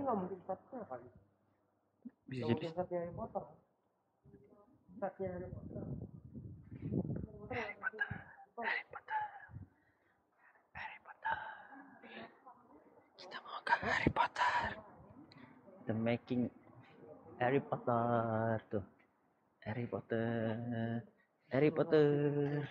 nggak mungkin setnya kali. Bisa Nggak jadi mungkin setnya Harry Potter. Setnya Harry Potter. kita mau ke Harry Potter. The making Harry Potter tuh. Harry Potter. Harry Potter.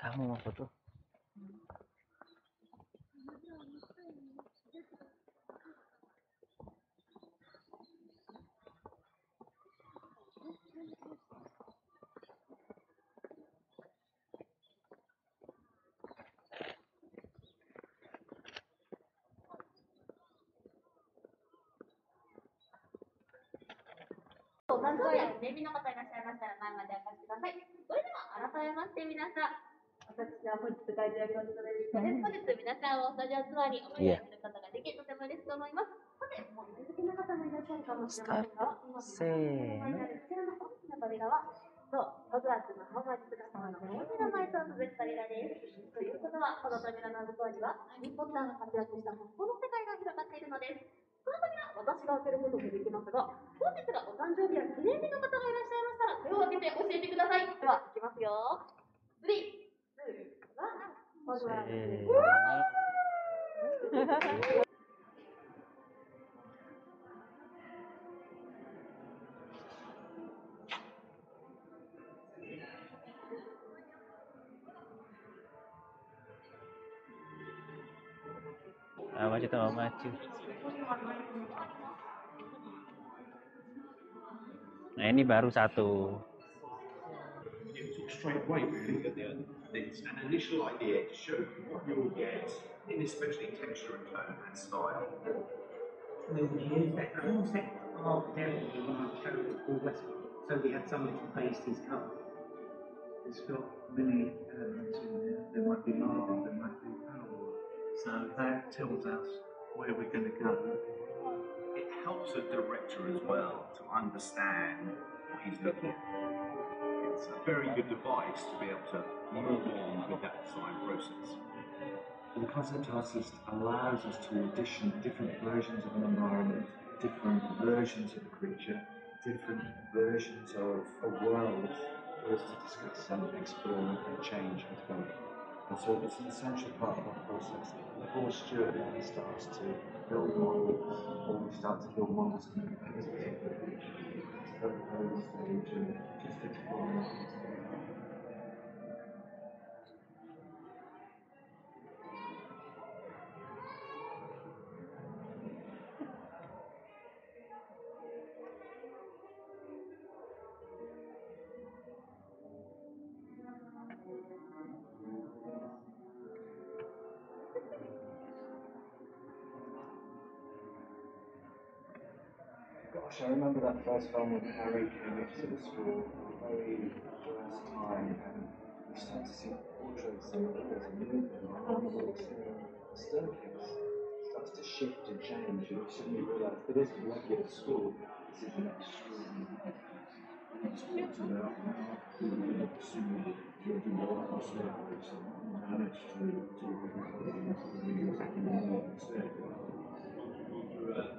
Kamu mau foto?お誕生日やお目見の方いらっしゃいましたら前までお貸しください。それでは改めまして皆さん、私は本日会場にお届けです。本日皆さんをスタジオツアーにお迎えすることができ、とても嬉しく思います。さて、もうお気づきの方もいらっしゃるかもしれませんが、今せーの。こちらの大きな扉は、そう、ホグワーツの魔法魔術学校の大きな前と続く扉です。ということは、この扉の向こうには、ハリー・ポッターが活躍した本当の世界が広がっているのです。その扉、私が開けることもできますが、本日がお誕生日や記念日の方がいらっしゃいましたら、手を挙げて教えてください。では、いきますよ。3、2、1、ホグワーツです。Maju tuh, maju. Nah ini baru satu. Straight away, really, it's an initial idea to show you what you'll get in especially texture and tone and style. Over the years, that concept of Derek we want to show all Westwood. So we had somebody to paste his car. It's got many elements in there. There might be lava, there might be power. So that tells us where we're going to go. It helps a director as well to understand what he's looking at. It's a very good device to be able to move on with that design process. The concept artist allows us to audition different versions of an environment, different versions of a creature, different versions of a world for us to discuss and explore and change and develop. And so it's an essential part of our process. Before Stuart then starts to build models, or we start to build models in the particular creature, it's a very early stage and just exploring what it's going to be. Gosh, I remember that first film when Harry came into the school, the very first time, and you start to see portraits on the walls and move them, and one of the staircase starts to shift and change, and you suddenly realise that this is a regular school, this is an extraordinary. It's talked about how the similar to the local staircase and managed to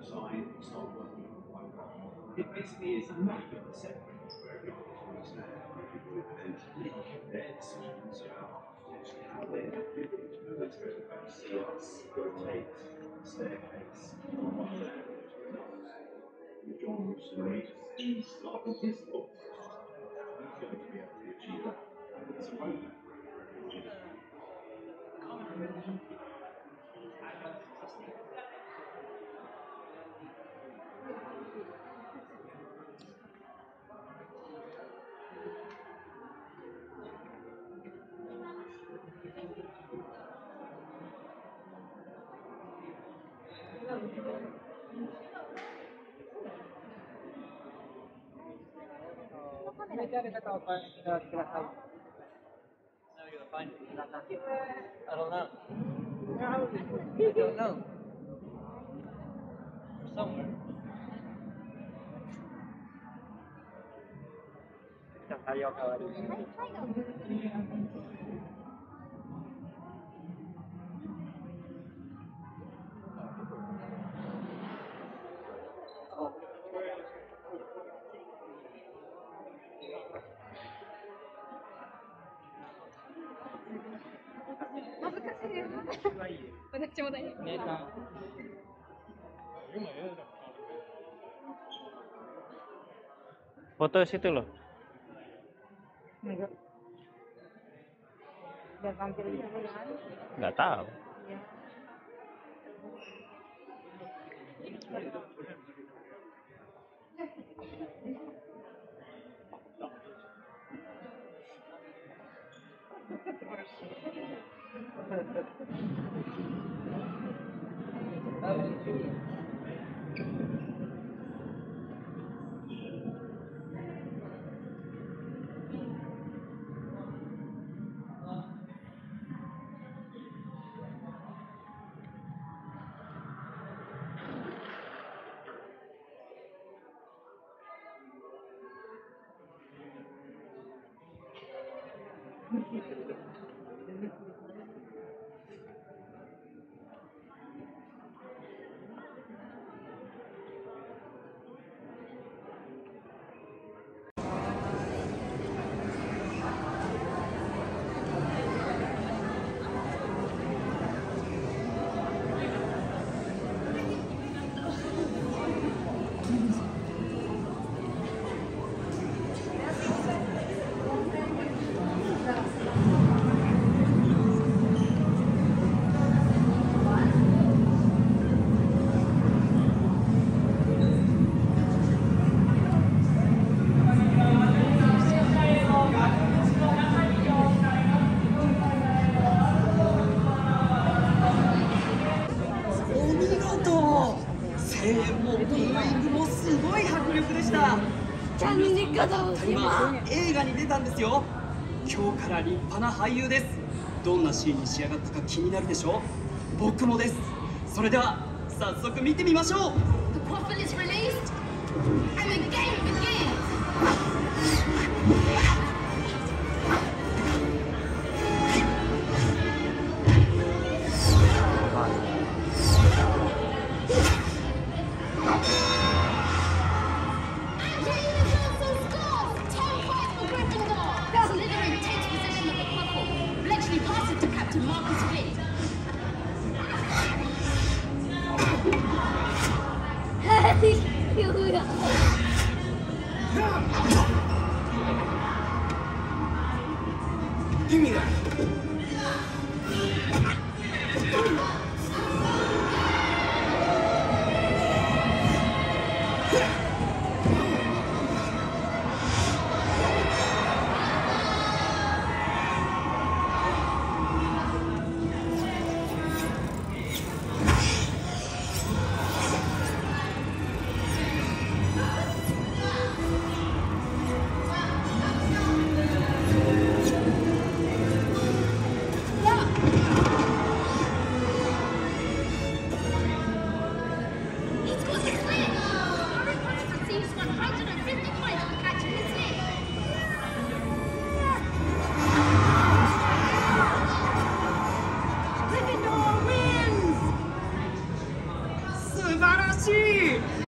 Sign, start working on one. It basically is a map of the set where everything is now. And their decisions about how they see us rotate the staircase on one level. John was great. He's like his book. He's going to be able to achieve that. It's a roadmap. I don't know. I don't know. Somewhere. じゃあ対応代わりに。はい、どうぞ。恥ずかしいです。私も大丈夫。姉さん。Foto situ loh. Enggak. Biar tampil gitu kan? Nggak tahu. Iya.今映画に出たんですよ。今日から立派な俳優です。どんなシーンに仕上がったか気になるでしょう。僕もです。それでは早速見てみましょう。 The coffin is released and the game begins. Give me that.